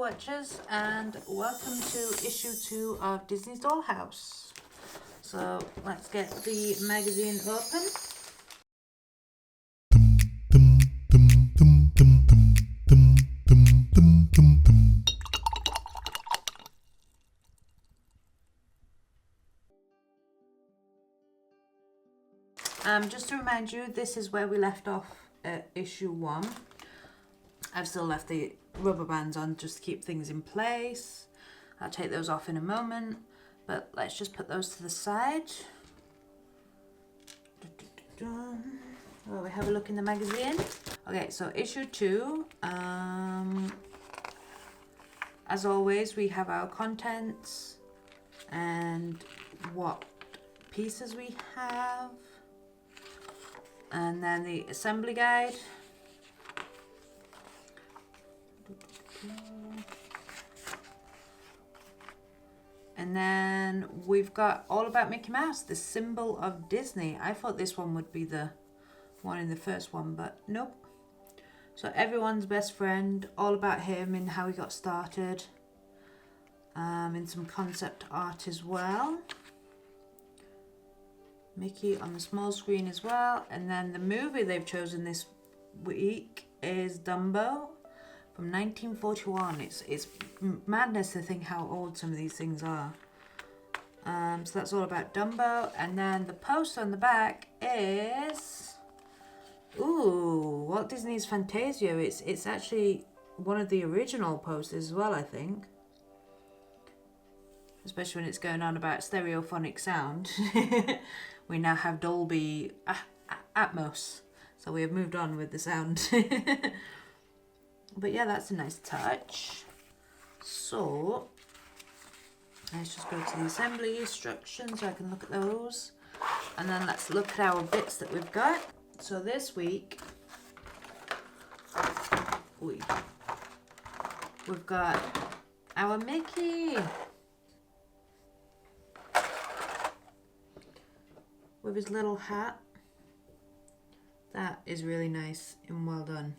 watchers, and welcome to issue 2 of Disney's Dollhouse. So let's get the magazine open. Just to remind you, this is where we left off at issue 1. I've still left the rubber bands on just to keep things in place. I'll take those off in a moment, but let's just put those to the side. Well, we have a look in the magazine. Okay, so issue 2. As always, we have our contents and what pieces we have, and then the assembly guide. And then we've got All About Mickey Mouse, the symbol of Disney. I thought this one would be the one in the first one, but nope. So everyone's best friend, all about him and how he got started. In some concept art as well. Mickey on the small screen as well. And then the movie they've chosen this week is Dumbo from 1941. It's madness to think how old some of these things are. So that's all about Dumbo. And then the poster on the back is Walt Disney's Fantasia. It's actually one of the original posters as well, I think. Especially when it's going on about stereophonic sound. We now have Dolby Atmos. So we have moved on with the sound. But yeah, that's a nice touch. So let's just go to the assembly instructions so I can look at those. And then let's look at our bits that we've got. So this week, we've got our Mickey with his little hat. That is really nice and well done.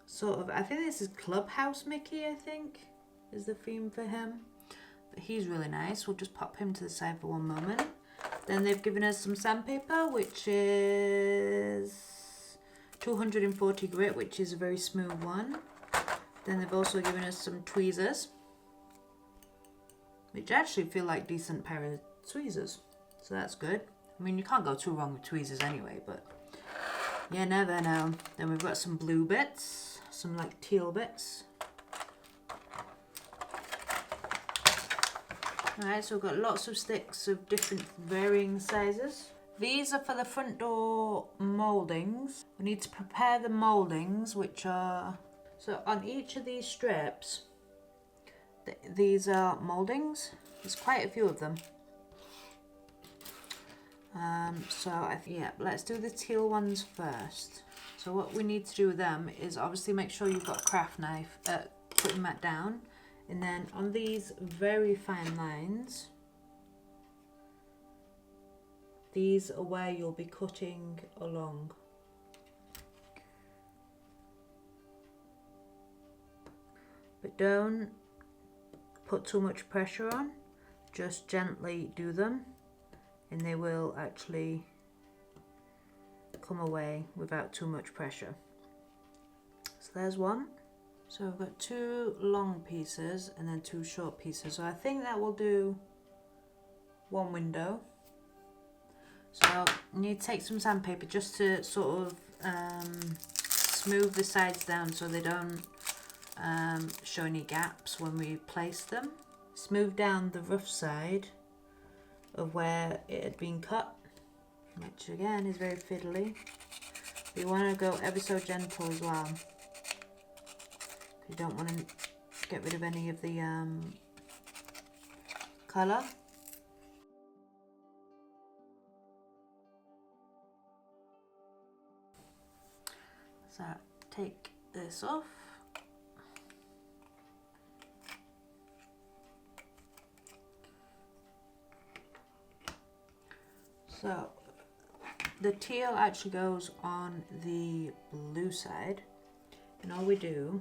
Sort of, I think this is Clubhouse Mickey, I think, is the theme for him. But he's really nice. We'll just pop him to the side for one moment. Then they've given us some sandpaper, which is 240 grit, which is a very smooth one. Then they've also given us some tweezers, which actually feel like decent pair of tweezers. So that's good. I mean, you can't go too wrong with tweezers anyway, but you never know. Then we've got some blue bits, some like teal bits. Alright, so we've got lots of sticks of different varying sizes. These are for the front door mouldings. We need to prepare the mouldings, which are... So on each of these strips, these are mouldings. There's quite a few of them. Yeah, let's do the teal ones first. So what we need to do with them is obviously make sure you've got a craft knife, putting that down. And then on these very fine lines, these are where you'll be cutting along. But don't put too much pressure on, just gently do them and they will actually come away without too much pressure. So there's one. So I've got 2 long pieces and then 2 short pieces. So I think that will do one window. So you need to take some sandpaper just to sort of smooth the sides down so they don't show any gaps when we place them. Smooth down the rough side of where it had been cut, which again is very fiddly. But you want to go ever so gentle as well. You don't want to get rid of any of the colour. So take this off. So the teal actually goes on the blue side. And all we do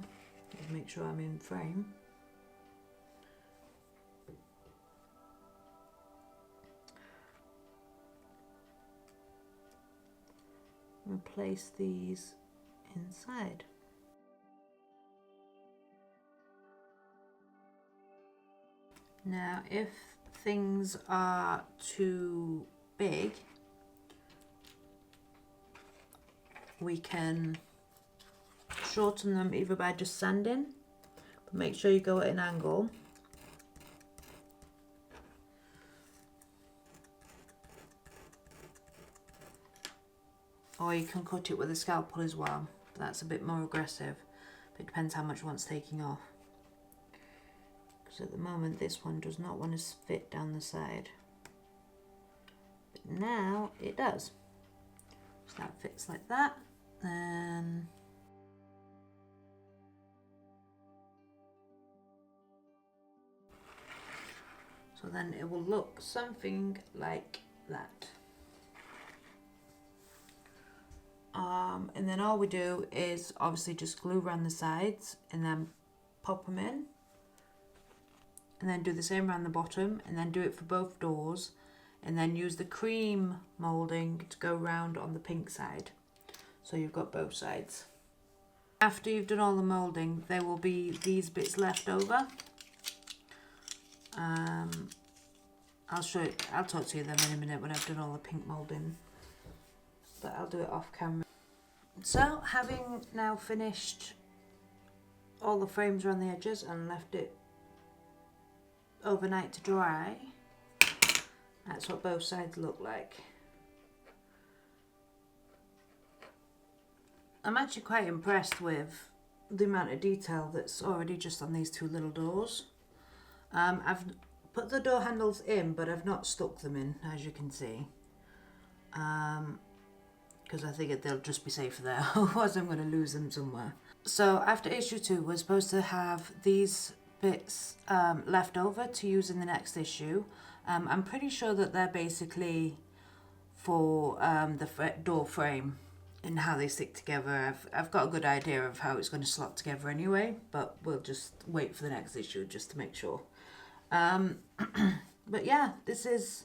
is make sure I'm in frame. And place these inside. Now, if things are too big, we can shorten them either by just sanding, but make sure you go at an angle. Or you can cut it with a scalpel as well. That's a bit more aggressive, but it depends how much one's taking off. Because at the moment this one does not want to fit down the side. But now it does. So that fits like that. Then so then it will look something like that. And then all we do is obviously just glue around the sides and then pop them in. And then do the same around the bottom, and then do it for both doors, and then use the cream moulding to go round on the pink side. So you've got both sides. After you've done all the moulding, there will be these bits left over. I'll show you, I'll talk to you them in a minute when I've done all the pink moulding, but I'll do it off camera. So having now finished all the frames around the edges and left it overnight to dry, that's what both sides look like. I'm actually quite impressed with the amount of detail that's already just on these two little doors. I've put the door handles in, but I've not stuck them in, as you can see, because I figured they'll just be safer there, otherwise I'm going to lose them somewhere. So after issue 2, we're supposed to have these bits left over to use in the next issue. I'm pretty sure that they're basically for the door frame and how they stick together. I've got a good idea of how it's going to slot together anyway, but we'll just wait for the next issue just to make sure. But yeah, this is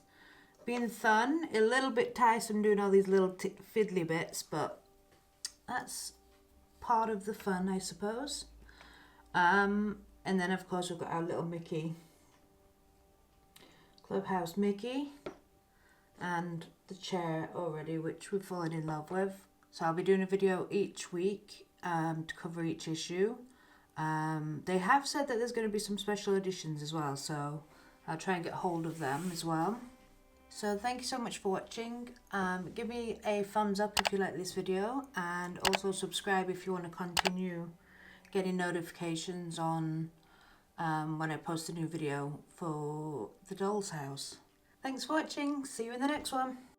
been fun. A little bit tiresome doing all these little fiddly bits, but that's part of the fun, I suppose. And then of course we've got our little Mickey, Clubhouse Mickey, and the chair already, which we've fallen in love with. So I'll be doing a video each week to cover each issue. They have said that there's going to be some special editions as well, so I'll try and get hold of them as well. So thank you so much for watching. Give me a thumbs up if you like this video, and also subscribe if you want to continue getting notifications on when I post a new video for the Dollhouse. Thanks for watching. See you in the next one.